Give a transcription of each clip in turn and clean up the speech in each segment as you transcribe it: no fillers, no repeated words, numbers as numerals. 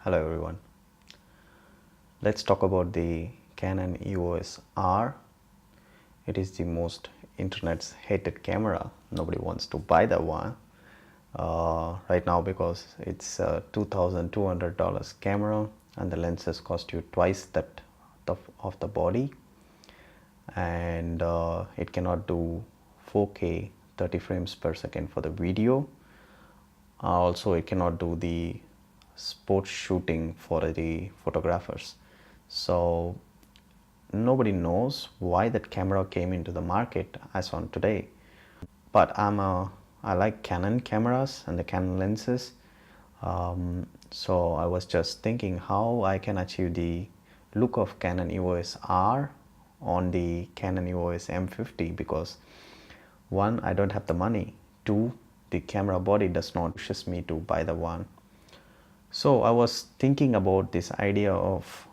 Hello everyone. Let's talk about the Canon EOS R. It is the most internet's hated camera. Nobody wants to buy that one right now because it's a $2,200 camera and the lenses cost you twice that of the body, and it cannot do 4K 30 frames per second for the video. Also, it cannot do the sports shooting for the photographers. So nobody knows why that camera came into the market as on today. But I like Canon cameras and the Canon lenses. So I was just thinking how I can achieve the look of Canon EOS R on the Canon EOS M50, because one, I don't have the money. Two, the camera body does not push me to buy the one. So I was thinking about this idea of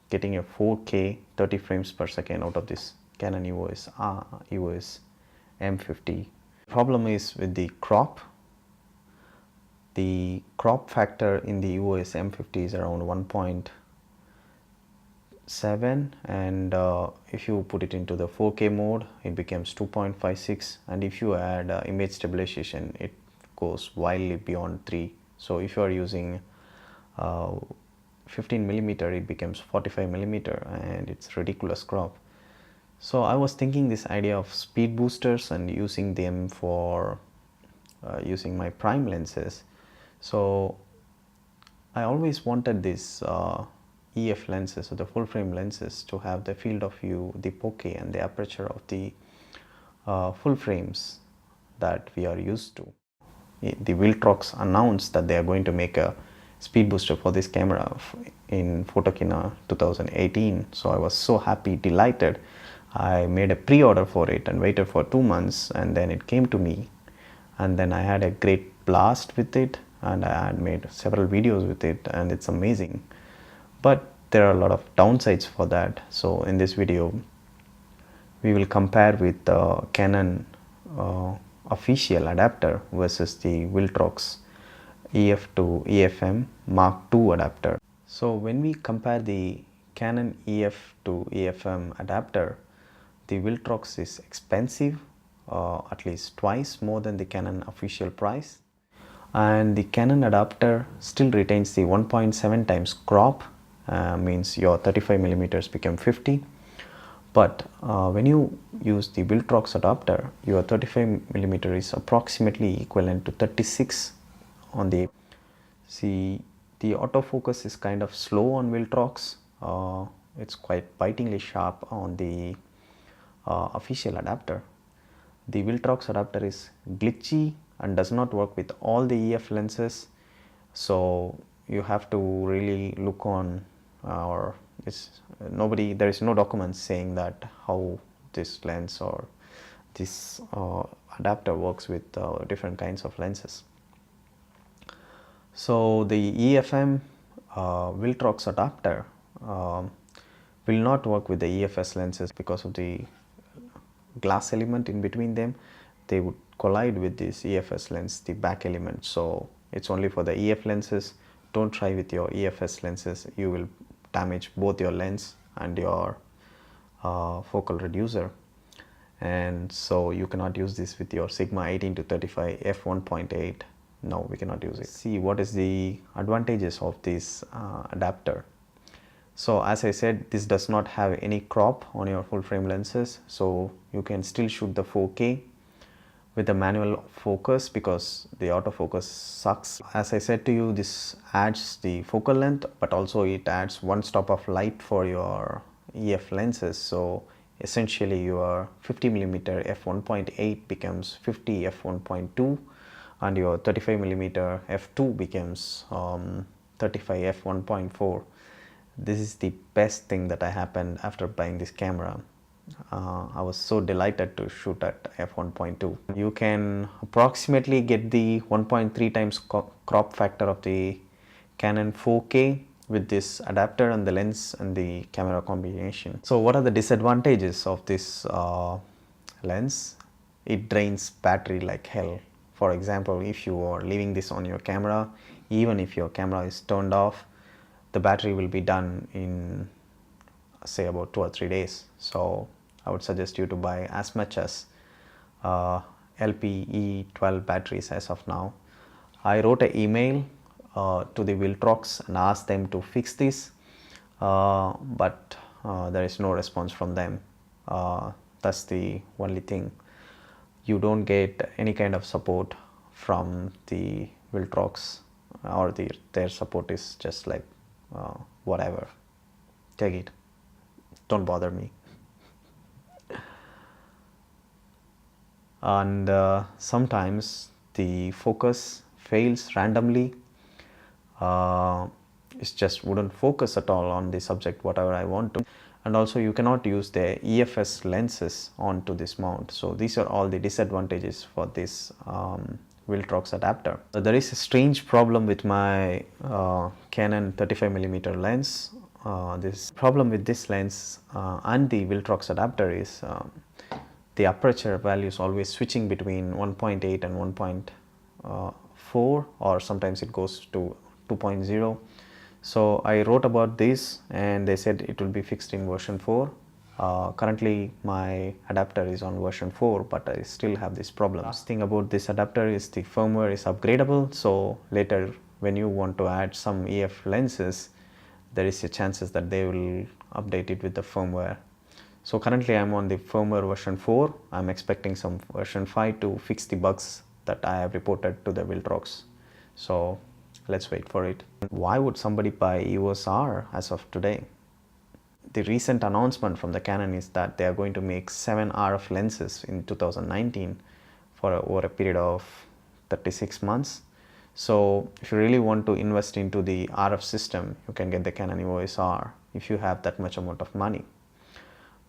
getting a 4K 30 frames per second out of this Canon EOS M50. Problem is with the crop. The crop factor in the EOS M50 is around 1.7, and if you put it into the 4K mode, it becomes 2.56, and if you add image stabilization, it goes wildly beyond 3. So if you are using 15mm, it becomes 45mm, and it's ridiculous crop. So I was thinking this idea of speed boosters and using them for using my prime lenses. So I always wanted this EF lenses, or the full frame lenses, to have the field of view, the bokeh and the aperture of the full frames that we are used to. The Viltrox announced that they are going to make a speed booster for this camera in Photokina 2018. So I was so happy, delighted. I made a pre-order for it and waited for 2 months, and then it came to me, and then I had a great blast with it, and I had made several videos with it, and it's amazing. But there are a lot of downsides for that. So in this video we will compare with the Canon official adapter versus the Viltrox EF to EFM Mark II adapter. So when we compare the Canon EF to EFM adapter, the Viltrox is expensive, at least twice more than the Canon official price, and the Canon adapter still retains the 1.7 times crop, means your 35mm become 50. But when you use the Viltrox adapter, your 35mm is approximately equivalent to 36 on the. See, the autofocus is kind of slow on Viltrox. It's quite bitingly sharp on the official adapter. The Viltrox adapter is glitchy and does not work with all the EF lenses. So you have to really look on, or there is no documents saying that how this lens or this adapter works with different kinds of lenses. So the EFM Viltrox adapter will not work with the EFS lenses because of the glass element in between them. They would collide with this EFS lens, the back element. So it's only for the EF lenses. Don't try with your EFS lenses. You will damage both your lens and your focal reducer, and so you cannot use this with your Sigma 18 to 35 f1.8. No, we cannot use it. See, what is the advantages of this adapter? So as I said, this does not have any crop on your full frame lenses, so you can still shoot the 4K with the manual focus because the autofocus sucks. As I said to you, this adds the focal length, but also it adds one stop of light for your EF lenses. So essentially your 50mm f1.8 becomes 50 f1.2, and your 35mm f2 becomes 35 f1.4. This is the best thing that happened after buying this camera. I was so delighted to shoot at f1.2. You can approximately get the 1.3 times crop factor of the Canon 4K with this adapter and the lens and the camera combination. So what are the disadvantages of this lens? It drains battery like hell. For example, if you are leaving this on your camera, even if your camera is turned off, the battery will be done in say about 2 or 3 days. So I would suggest you to buy as much as LPE12 batteries as of now. I wrote an email to the Viltrox and asked them to fix this, but there is no response from them. That's the only thing. You don't get any kind of support from the Viltrox, or their support is just like whatever, take it, don't bother me. And sometimes the focus fails randomly. It just wouldn't focus at all on the subject whatever I want to. And also you cannot use the EFS lenses onto this mount. So these are all the disadvantages for this Viltrox adapter. So there is a strange problem with my Canon 35mm lens. This problem with this lens and the Viltrox adapter is the aperture value is always switching between 1.8 and 1.4, or sometimes it goes to 2.0. So I wrote about this and they said it will be fixed in version 4. Currently my adapter is on version 4, but I still have this problem. Last thing about this adapter is the firmware is upgradable, so later when you want to add some EF lenses, there is a chances that they will update it with the firmware. So currently I'm on the firmware version 4. I'm expecting some version 5 to fix the bugs that I have reported to the Viltrox. So let's wait for it. Why would somebody buy EOS R as of today? The recent announcement from the Canon is that they are going to make 7 RF lenses in 2019 for over a period of 36 months. So if you really want to invest into the RF system, you can get the Canon EOS R if you have that much amount of money.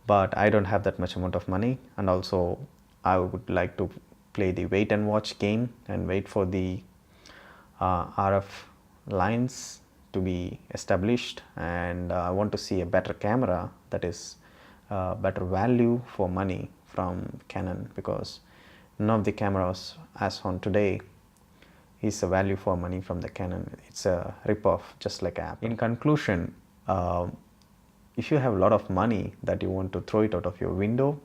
But I don't have that much amount of money, and also I would like to play the wait and watch game and wait for the RF lines to be established, and I want to see a better camera that is better value for money from Canon, because none of the cameras as on today is a value for money from the Canon. It's a rip-off, just like Apple. In conclusion, if you have a lot of money that you want to throw it out of your window,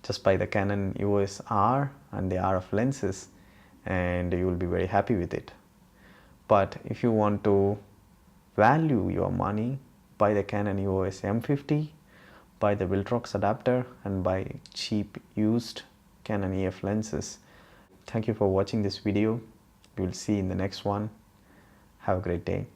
just buy the Canon EOS R and the RF lenses and you will be very happy with it. But if you want to value your money, buy the Canon EOS M50, buy the Viltrox adapter and buy cheap used Canon EF lenses. Thank you for watching this video. We will see you in the next one. Have a great day.